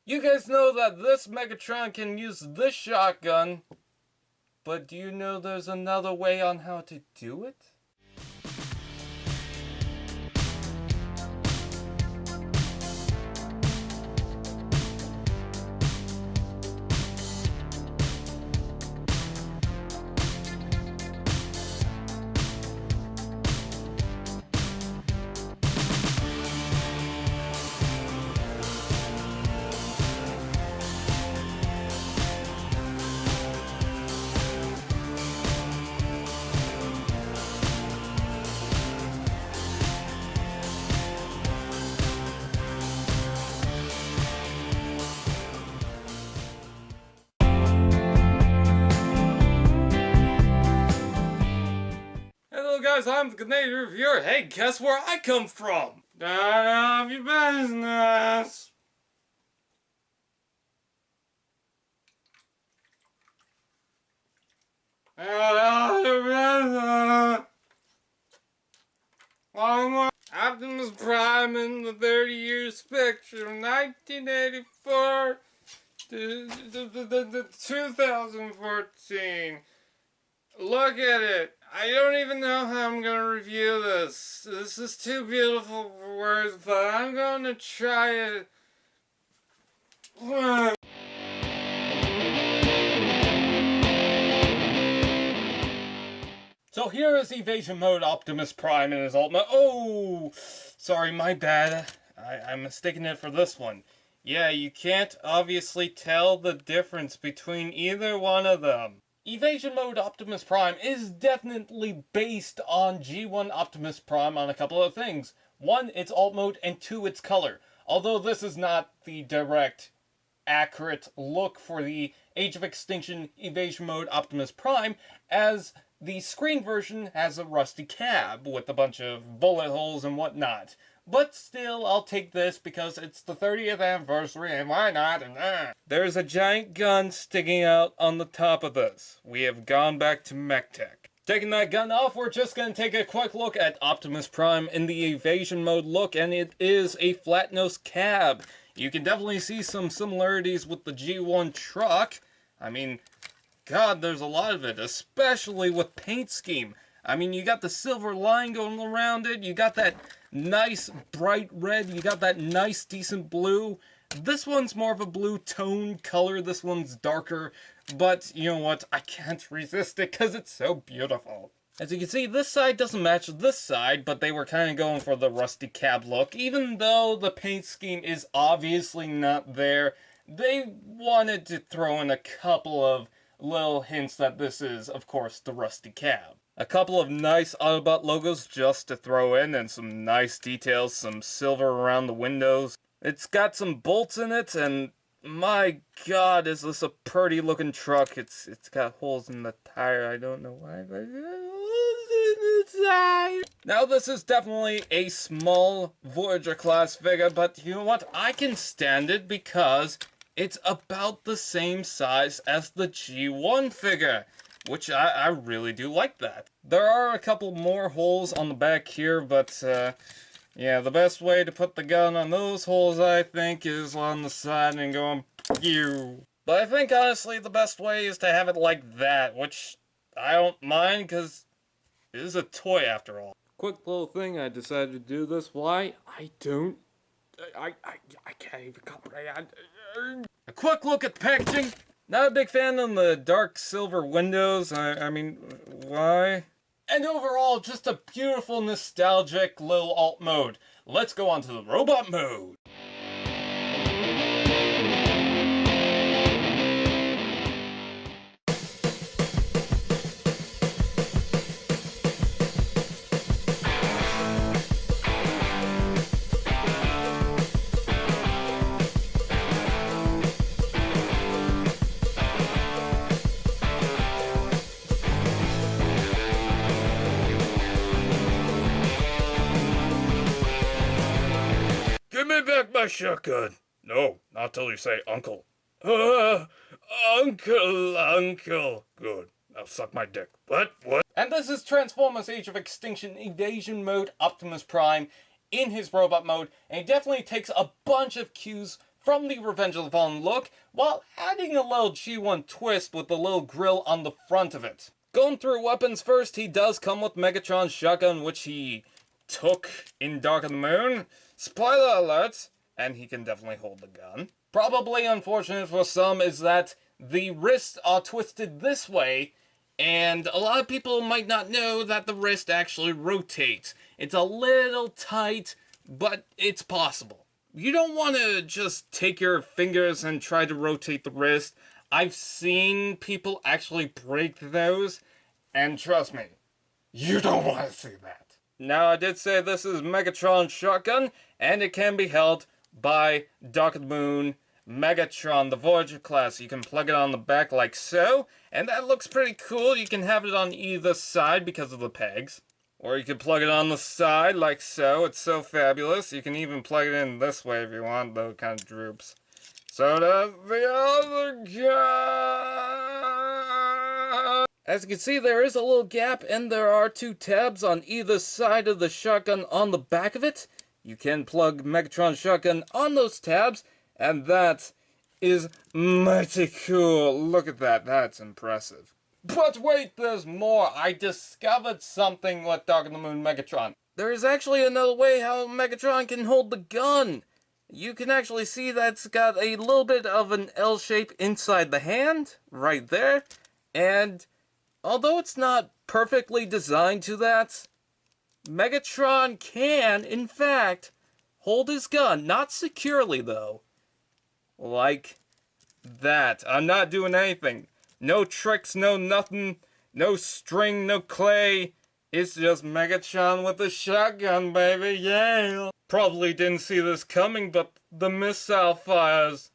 You guys know that this Megatron can use this shotgun, but do you know there's another way on how to do it? Hello guys, I'm the Canadia reviewer. Hey, guess where I come from? None of your business. None of your business. Optimus Prime in the 30-year spectrum, 1984 to 2014. Look at it. I don't even know how I'm gonna review this. This is too beautiful for words, but I'm gonna try it. So here is Evasion Mode Optimus Prime in his Ultimate. Oh! Sorry, my bad. I'm mistaking it for this one. Yeah, you can't obviously tell the difference between either one of them. Evasion Mode Optimus Prime is definitely based on G1 Optimus Prime on a couple of things. One, its alt mode, and two, its color. Although this is not the direct, accurate look for the Age of Extinction Evasion Mode Optimus Prime, as the screen version has a rusty cab with a bunch of bullet holes and whatnot. But still, I'll take this because it's the 30th anniversary and why not? There's a giant gun sticking out on the top of this. We have gone back to mech tech. Taking that gun off, we're just going to take a quick look at Optimus Prime in the Evasion mode look, and it is a flat-nose cab. You can definitely see some similarities with the G1 truck. I mean, God, there's a lot of it, especially with paint scheme. I mean, you got the silver line going around it, you got that nice bright red, you got that nice decent blue. This one's more of a blue tone color, this one's darker, but you know what, I can't resist it because it's so beautiful. As you can see, this side doesn't match this side, but they were kind of going for the rusty cab look. Even though the paint scheme is obviously not there, they wanted to throw in a couple of little hints that this is, of course, the rusty cab. A couple of nice Autobot logos just to throw in, and some nice details, some silver around the windows. It's got some bolts in it, and my God, is this a pretty looking truck. It's got holes in the tire, I don't know why, but holes in the tire. Now this is definitely a small Voyager class figure, but you know what, I can stand it because it's about the same size as the G1 figure, which I really do like that. There are a couple more holes on the back here, but yeah, the best way to put the gun on those holes, I think, is on the side and going pew. But I think, honestly, the best way is to have it like that, which I don't mind, because it is a toy after all. Quick little thing, I decided to do this. Why? I can't even comprehend. A quick look at the packaging. Not a big fan of the dark silver windows. I mean, why? And overall, just a beautiful, nostalgic little alt mode. Let's go on to the robot mode. Give me back my shotgun. No, not till you say uncle. Uncle. Good. Now suck my dick. What? And this is Transformers Age of Extinction Evasion mode Optimus Prime in his robot mode, and he definitely takes a bunch of cues from the Revenge of the Fallen look, while adding a little G1 twist with the little grill on the front of it. Going through weapons first, he does come with Megatron Shotgun, which he took in Dark of the Moon. Spoiler alert! And he can definitely hold the gun. Probably unfortunate for some is that the wrists are twisted this way, and a lot of people might not know that the wrist actually rotates. It's a little tight, but it's possible. You don't want to just take your fingers and try to rotate the wrist. I've seen people actually break those, and trust me, you don't want to see that. Now, I did say this is Megatron Shotgun, and it can be held by Dark of the Moon Megatron, the Voyager class. You can plug it on the back like so, and that looks pretty cool. You can have it on either side because of the pegs. Or you can plug it on the side like so. It's so fabulous. You can even plug it in this way if you want, though it kind of droops. So does the other guy. As you can see, there is a little gap, and there are 2 tabs on either side of the shotgun on the back of it. You can plug Megatron Shotgun on those tabs, and that is mighty cool. Look at that. That's impressive. But wait, there's more. I discovered something with Dark of the Moon Megatron. There is actually another way how Megatron can hold the gun. You can actually see that's got a little bit of an L shape inside the hand, right there. And although it's not perfectly designed to that, Megatron can, in fact, hold his gun, not securely though, like that. I'm not doing anything. No tricks, no nothing, no string, no clay. It's just Megatron with a shotgun, baby, yeah! Probably didn't see this coming, but the missile fires.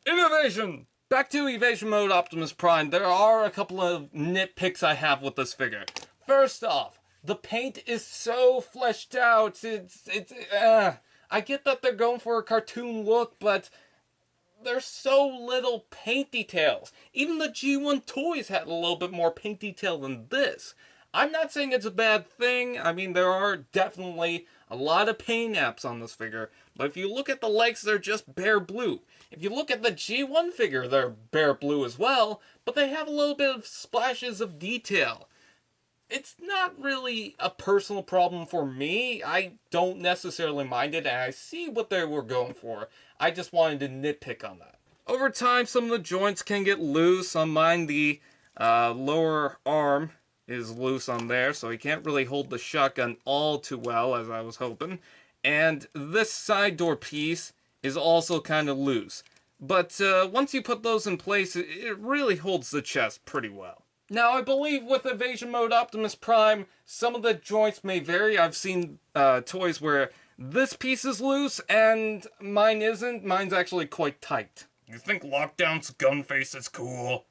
Innovation! Back to Evasion Mode Optimus Prime, there are a couple of nitpicks I have with this figure. First off, the paint is so fleshed out, I get that they're going for a cartoon look, but there's so little paint details. Even the G1 toys had a little bit more paint detail than this. I'm not saying it's a bad thing. I mean, there are definitely a lot of paint apps on this figure, but if you look at the legs, they're just bare blue. If you look at the G1 figure, they're bare blue as well, but they have a little bit of splashes of detail. It's not really a personal problem for me. I don't necessarily mind it, and I see what they were going for. I just wanted to nitpick on that. Over time, some of the joints can get loose. On mine, the lower arm is loose on there, so he can't really hold the shotgun all too well, as I was hoping. And this side door piece is also kind of loose. But once you put those in place, it really holds the chest pretty well. Now, I believe with Evasion Mode Optimus Prime, some of the joints may vary. I've seen toys where this piece is loose, and mine isn't. Mine's actually quite tight. You think Lockdown's gun face is cool?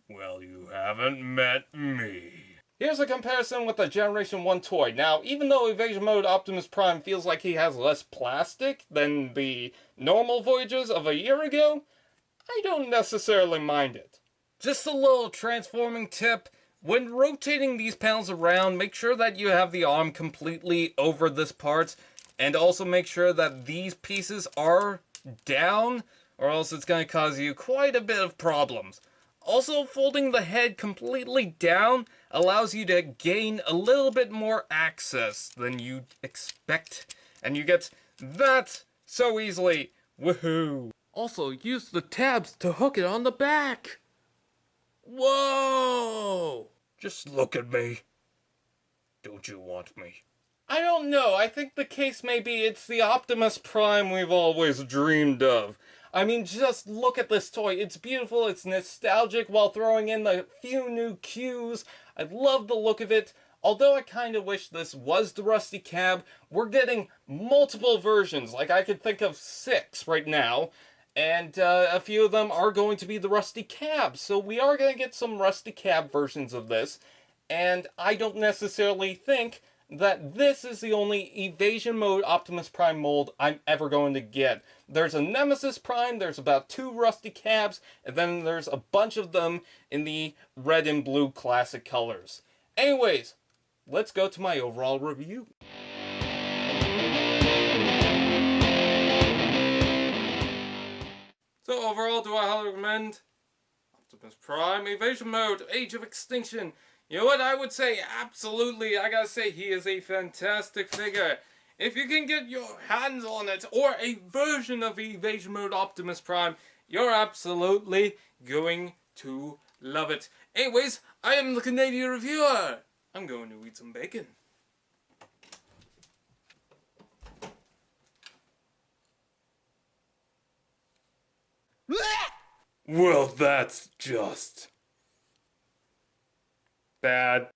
Well, you haven't met me. Here's a comparison with the Generation 1 toy. Now, even though Evasion Mode Optimus Prime feels like he has less plastic than the normal Voyagers of a year ago, I don't necessarily mind it. Just a little transforming tip. When rotating these panels around, make sure that you have the arm completely over this part, and also make sure that these pieces are down, or else it's going to cause you quite a bit of problems. Also, folding the head completely down allows you to gain a little bit more access than you'd expect, and you get that so easily. Woohoo! Also, use the tabs to hook it on the back. Whoa! Just look at me. Don't you want me? I don't know. I think the case may be it's the Optimus Prime we've always dreamed of. I mean, just look at this toy. It's beautiful, it's nostalgic while throwing in the few new cues. I love the look of it. Although I kind of wish this was the Rusty Cab, we're getting multiple versions. Like, I could think of 6 right now. And a few of them are going to be the Rusty Cab. So we are going to get some Rusty Cab versions of this. And I don't necessarily think that this is the only Evasion Mode Optimus Prime mold I'm ever going to get. There's a Nemesis Prime, there's about 2 Rusty Cabs, and then there's a bunch of them in the red and blue classic colors. Anyways, let's go to my overall review. So overall, do I highly recommend Optimus Prime, Evasion Mode, Age of Extinction? You know what I would say? Absolutely, I gotta say, he is a fantastic figure. If you can get your hands on it, or a version of Evasion Mode Optimus Prime, you're absolutely going to love it. Anyways, I am the Canadia Reviewer. I'm going to eat some bacon. Well, that's just bad.